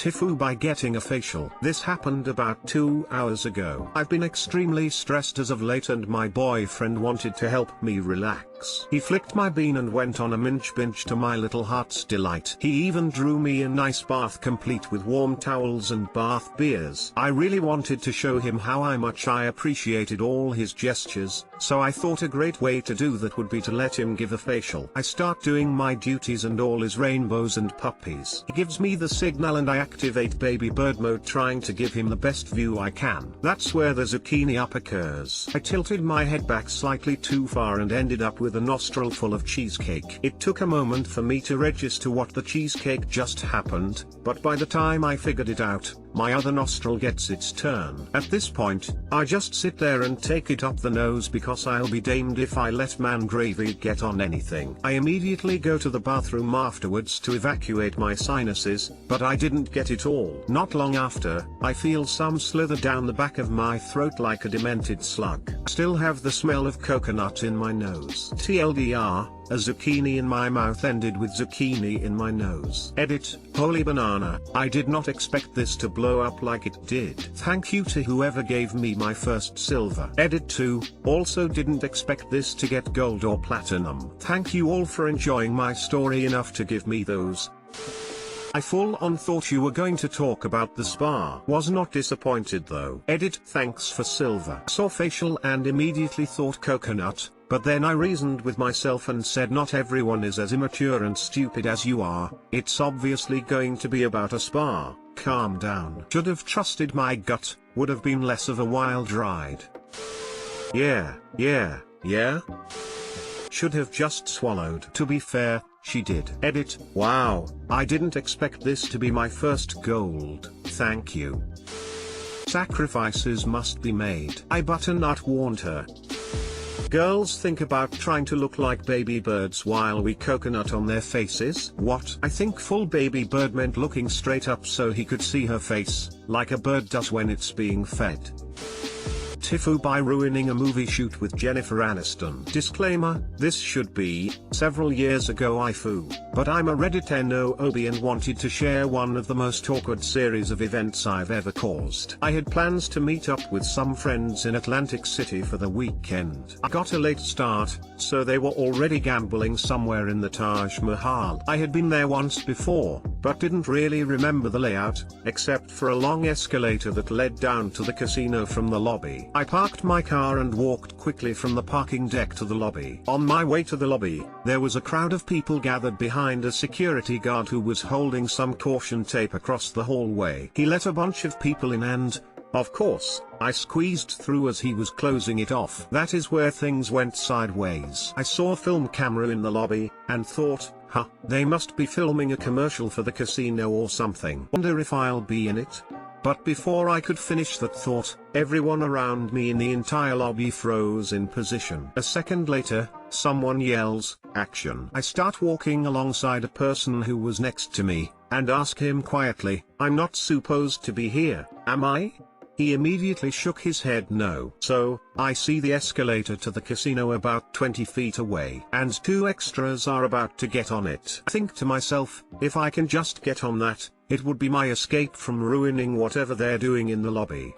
Tifu by getting a facial. This happened about 2 hours ago. I've been extremely stressed as of late and my boyfriend wanted to help me relax. He flicked my bean and went on a minge binge to my little heart's delight. He even drew me a nice bath complete with warm towels and bath beers. I really wanted to show him how much I appreciated all his gestures, so I thought a great way to do that would be to let him give a facial. I start doing my duties and all is rainbows and puppies. He gives me the signal and I activate baby bird mode, trying to give him the best view I can. That's where the zucchini up occurs. I tilted my head back slightly too far and ended up with a nostril full of cheesecake. It took a moment for me to register what the cheesecake just happened, but by the time I figured it out, my other nostril gets its turn. At this point, I just sit there and take it up the nose because I'll be damned if I let man gravy get on anything. I immediately go to the bathroom afterwards to evacuate my sinuses, but I didn't get it all. Not long after, I feel some slither down the back of my throat like a demented slug. Still have the smell of coconut in my nose. TLDR, a zucchini in my mouth ended with zucchini in my nose. Edit, holy banana, I did not expect this to blow up like it did. Thank you to whoever gave me my first silver. Edit 2, also didn't expect this to get gold or platinum. Thank you all for enjoying my story enough to give me those. I full on thought you were going to talk about the spa. Was not disappointed though. Edit, thanks for silver. Saw facial and immediately thought coconut, but then I reasoned with myself and said not everyone is as immature and stupid as you are. It's obviously going to be about a spa. Calm down. Should have trusted my gut, would have been less of a wild ride. Yeah. Should have just swallowed. To be fair, she did. Edit, wow, I didn't expect this to be my first gold, thank you. Sacrifices must be made. I butternut warned her. Girls think about trying to look like baby birds while we coconut on their faces. What? I think full baby bird meant looking straight up so he could see her face, like a bird does when it's being fed. Tifu by ruining a movie shoot with Jennifer Aniston. Disclaimer, this should be, several years ago Ifu, but I'm a Reddit NOB and wanted to share one of the most awkward series of events I've ever caused. I had plans to meet up with some friends in Atlantic City for the weekend. I got a late start, so they were already gambling somewhere in the Taj Mahal. I had been there once before, but didn't really remember the layout, except for a long escalator that led down to the casino from the lobby. I parked my car and walked quickly from the parking deck to the lobby. On my way to the lobby, there was a crowd of people gathered behind a security guard who was holding some caution tape across the hallway. He let a bunch of people in and, of course, I squeezed through as he was closing it off. That is where things went sideways. I saw a film camera in the lobby, and thought, huh, they must be filming a commercial for the casino or something. Wonder if I'll be in it? But before I could finish that thought, everyone around me in the entire lobby froze in position. A second later, someone yells, "Action!" I start walking alongside a person who was next to me, and ask him quietly, "I'm not supposed to be here, am I?" He immediately shook his head no. So, I see the escalator to the casino about 20 feet away, and two extras are about to get on it. I think to myself, if I can just get on that, it would be my escape from ruining whatever they're doing in the lobby.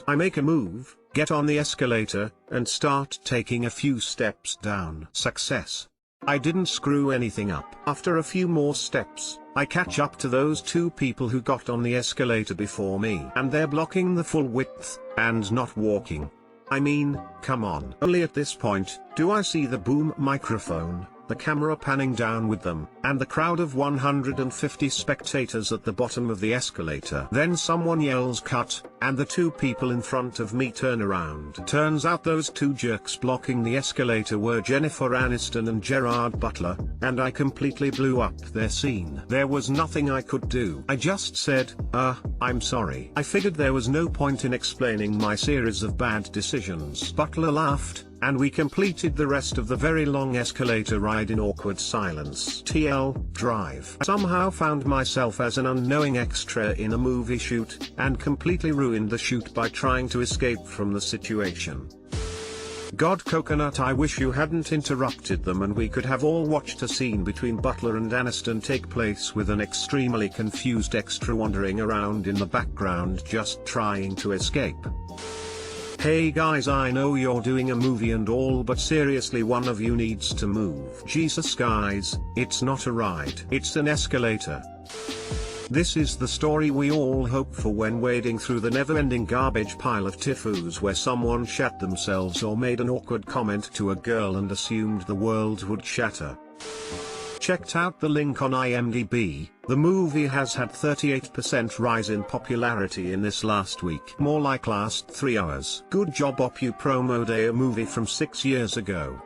I make a move, get on the escalator, and start taking a few steps down. Success. I didn't screw anything up. After a few more steps, I catch up to those two people who got on the escalator before me. And they're blocking the full width, and not walking. I mean, come on. Only at this point, do I see the boom microphone, the camera panning down with them, and the crowd of 150 spectators at the bottom of the escalator. Then someone yells cut, and the two people in front of me turn around. Turns out those two jerks blocking the escalator were Jennifer Aniston and Gerard Butler, and I completely blew up their scene. There was nothing I could do. I just said, I'm sorry. I figured there was no point in explaining my series of bad decisions. Butler laughed, and we completed the rest of the very long escalator ride in awkward silence. TL, drive. I somehow found myself as an unknowing extra in a movie shoot, and completely ruined the shoot by trying to escape from the situation. God Coconut, I wish you hadn't interrupted them and we could have all watched a scene between Butler and Aniston take place with an extremely confused extra wandering around in the background just trying to escape. Hey guys, I know you're doing a movie and all, but seriously one of you needs to move. Jesus guys, it's not a ride, it's an escalator. This is the story we all hope for when wading through the never-ending garbage pile of Tifus where someone shat themselves or made an awkward comment to a girl and assumed the world would shatter. Checked out the link on IMDb. The movie has had 38% rise in popularity in this last week. More like last 3 hours. Good job op, you promoted a movie from 6 years ago.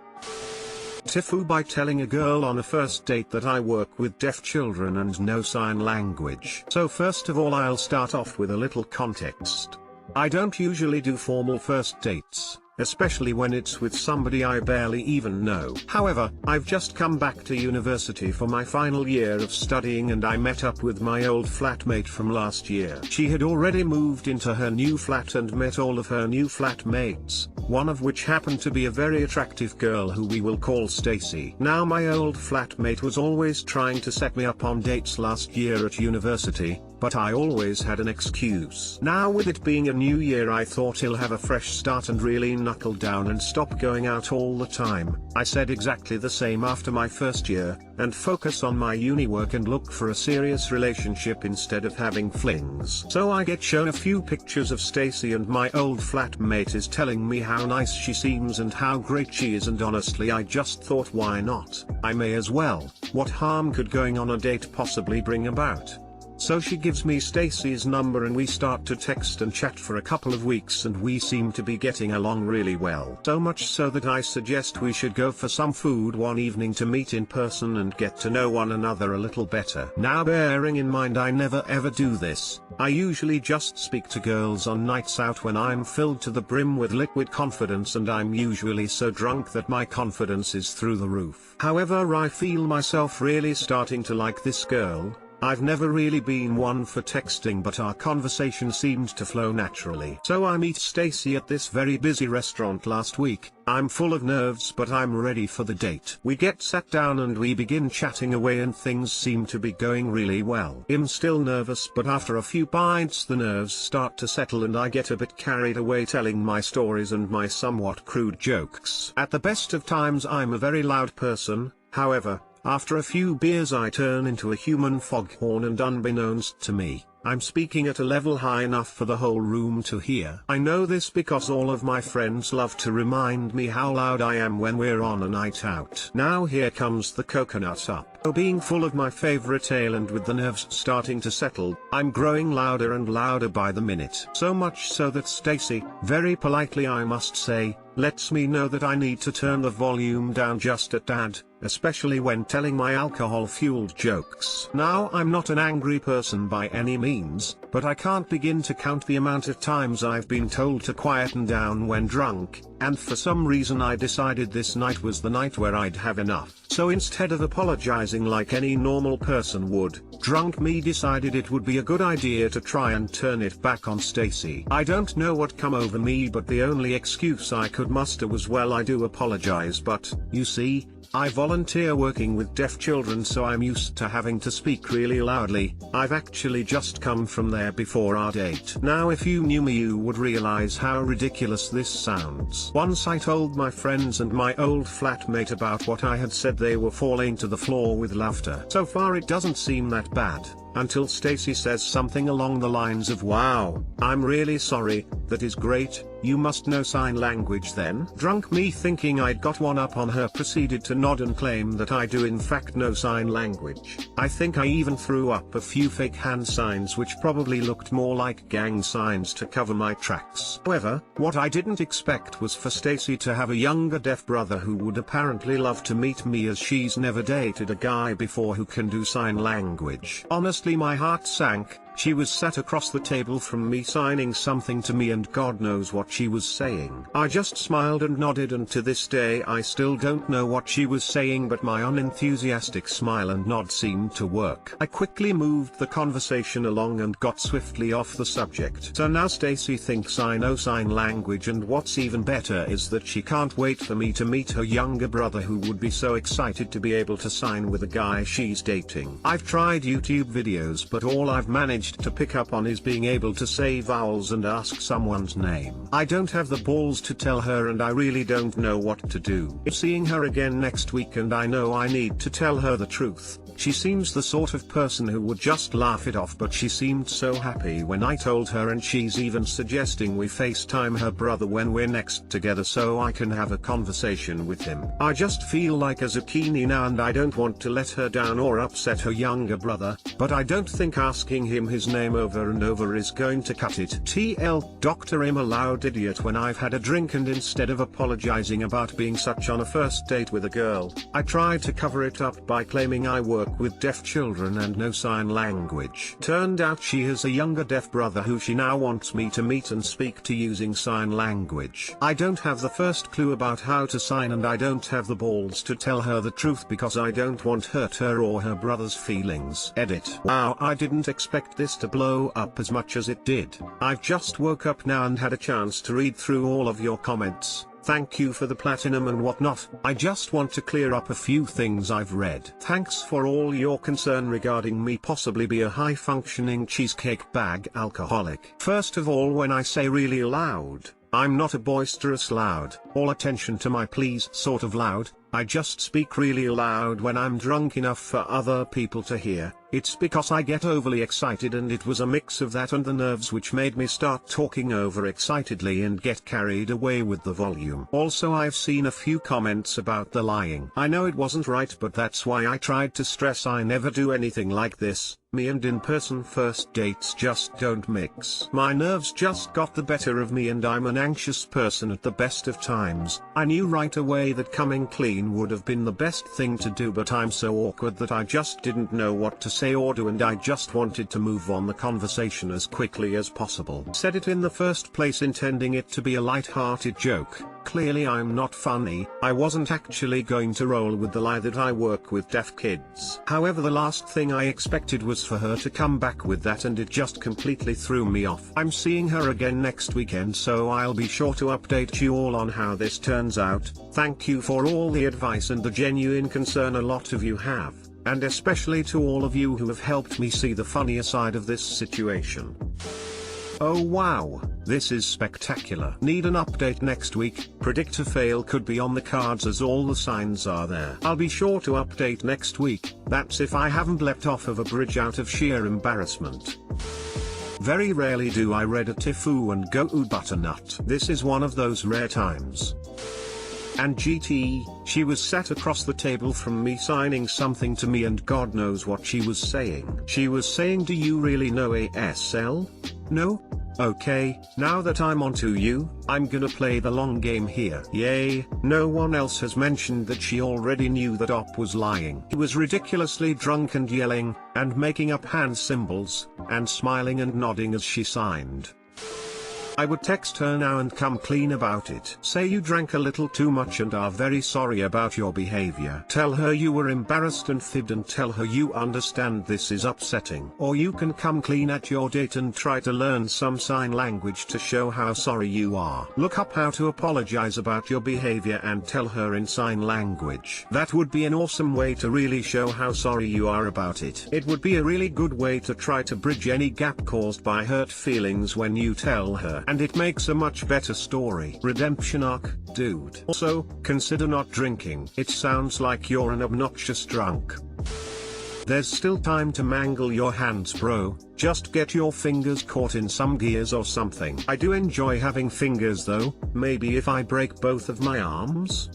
Tifu, by telling a girl on a first date that I work with deaf children and know sign language. So first of all I'll start off with a little context. I don't usually do formal first dates, especially when it's with somebody I barely even know. However, I've just come back to university for my final year of studying and I met up with my old flatmate from last year. She had already moved into her new flat and met all of her new flatmates, one of which happened to be a very attractive girl who we will call Stacy. Now my old flatmate was always trying to set me up on dates last year at university, but I always had an excuse. Now with it being a new year I thought he'll have a fresh start and really knuckle down and stop going out all the time. I said exactly the same after my first year, and focus on my uni work and look for a serious relationship instead of having flings. So I get shown a few pictures of Stacy and my old flatmate is telling me how nice she seems and how great she is, and honestly I just thought, why not? I may as well. What harm could going on a date possibly bring about? So she gives me Stacy's number and we start to text and chat for a couple of weeks and we seem to be getting along really well. So much so that I suggest we should go for some food one evening to meet in person and get to know one another a little better. Now bearing in mind I never ever do this, I usually just speak to girls on nights out when I'm filled to the brim with liquid confidence and I'm usually so drunk that my confidence is through the roof. However, I feel myself really starting to like this girl. I've never really been one for texting, but our conversation seemed to flow naturally. So I meet Stacy at this very busy restaurant last week. I'm full of nerves but I'm ready for the date. We get sat down and we begin chatting away and things seem to be going really well. I'm still nervous, but after a few pints the nerves start to settle and I get a bit carried away telling my stories and my somewhat crude jokes. At the best of times I'm a very loud person, however, after a few beers I turn into a human foghorn and unbeknownst to me, I'm speaking at a level high enough for the whole room to hear. I know this because all of my friends love to remind me how loud I am when we're on a night out. Now here comes the coconut up. Being full of my favorite ale and with the nerves starting to settle, I'm growing louder and louder by the minute. So much so that Stacy, very politely I must say, lets me know that I need to turn the volume down just a tad, especially when telling my alcohol-fueled jokes. Now I'm not an angry person by any means, but I can't begin to count the amount of times I've been told to quieten down when drunk, and for some reason I decided this night was the night where I'd have enough. So instead of apologizing like any normal person would, drunk me decided it would be a good idea to try and turn it back on Stacy. I don't know what come over me, but the only excuse I could muster was, well, I do apologize, but, you see, I volunteer working with deaf children, so I'm used to having to speak really loudly. I've actually just come from there before our date. Now if you knew me you would realize how ridiculous this sounds. Once I told my friends and my old flatmate about what I had said, they were falling to the floor with laughter. So far it doesn't seem that bad, until Stacy says something along the lines of, "Wow, I'm really sorry, that is great, you must know sign language then?" Drunk me, thinking I'd got one up on her, proceeded to nod and claim that I do in fact know sign language. I think I even threw up a few fake hand signs which probably looked more like gang signs to cover my tracks. However, what I didn't expect was for Stacy to have a younger deaf brother who would apparently love to meet me, as she's never dated a guy before who can do sign language. Honestly, my heart sank, She was sat across the table from me signing something to me and God knows what she was saying. I just smiled and nodded, and to this day I still don't know what she was saying, but my unenthusiastic smile and nod seemed to work. I quickly moved the conversation along and got swiftly off the subject. So now Stacy thinks I know sign language, and what's even better is that she can't wait for me to meet her younger brother, who would be so excited to be able to sign with a guy she's dating. I've tried YouTube videos, but all I've managed to pick up on is being able to say vowels and ask someone's name. I don't have the balls to tell her, and I really don't know what to do. I'm seeing her again next week, and I know I need to tell her the truth. She seems the sort of person who would just laugh it off, but she seemed so happy when I told her, and she's even suggesting we FaceTime her brother when we're next together so I can have a conversation with him. I just feel like a zucchini now, and I don't want to let her down or upset her younger brother, but I don't think asking him his name over and over is going to cut it. TL Dr. I'm a loud idiot when I've had a drink, and instead of apologizing about being such on a first date with a girl, I tried to cover it up by claiming I work with deaf children and know sign language. Turned out she has a younger deaf brother who she now wants me to meet and speak to using sign language. I don't have the first clue about how to sign, and I don't have the balls to tell her the truth because I don't want to hurt her or her brother's feelings. Edit. Wow, I didn't expect this to blow up as much as it did. I've just woke up now and had a chance to read through all of your comments. Thank you for the platinum and whatnot. I just want to clear up a few things I've read. Thanks for all your concern regarding me possibly be a high-functioning cheesecake bag alcoholic. First of all, when I say really loud, I'm not a boisterous loud, all attention to my please sort of loud. I just speak really loud when I'm drunk enough for other people to hear. It's because I get overly excited, and it was a mix of that and the nerves which made me start talking over excitedly and get carried away with the volume. Also, I've seen a few comments about the lying. I know it wasn't right, but that's why I tried to stress I never do anything like this. Me and in-person first dates just don't mix. My nerves just got the better of me, and I'm an anxious person at the best of times. I knew right away that coming clean would have been the best thing to do, but I'm so awkward that I just didn't know what to say or do, and I just wanted to move on the conversation as quickly as possible. Said it in the first place intending it to be a light-hearted joke. Clearly I'm not funny. I wasn't actually going to roll with the lie that I work with deaf kids. However, the last thing I expected was for her to come back with that, and it just completely threw me off. I'm seeing her again next weekend, so I'll be sure to update you all on how this turns out. Thank you for all the advice and the genuine concern a lot of you have, and especially to all of you who have helped me see the funnier side of this situation. Oh wow, this is spectacular. Need an update next week. Predict a fail could be on the cards as all the signs are there. I'll be sure to update next week. That's if I haven't leapt off of a bridge out of sheer embarrassment. Very rarely do I read a Tifu and go ooh butternut. This is one of those rare times. And GT, she was sat across the table from me signing something to me, and God knows what she was saying. She was saying, do you really know ASL? No? Okay, now that I'm onto you, I'm gonna play the long game here. Yay, no one else has mentioned that she already knew that Op was lying. He was ridiculously drunk and yelling, and making up hand symbols, and smiling and nodding as she signed. I would text her now and come clean about it. Say you drank a little too much and are very sorry about your behavior. Tell her you were embarrassed and fibbed, and tell her you understand this is upsetting. Or you can come clean at your date and try to learn some sign language to show how sorry you are. Look up how to apologize about your behavior and tell her in sign language. That would be an awesome way to really show how sorry you are about it. It would be a really good way to try to bridge any gap caused by hurt feelings when you tell her. And it makes a much better story. Redemption arc, dude. Also, consider not drinking. It sounds like you're an obnoxious drunk. There's still time to mangle your hands, bro. Just get your fingers caught in some gears or something. I do enjoy having fingers though. Maybe if I break both of my arms?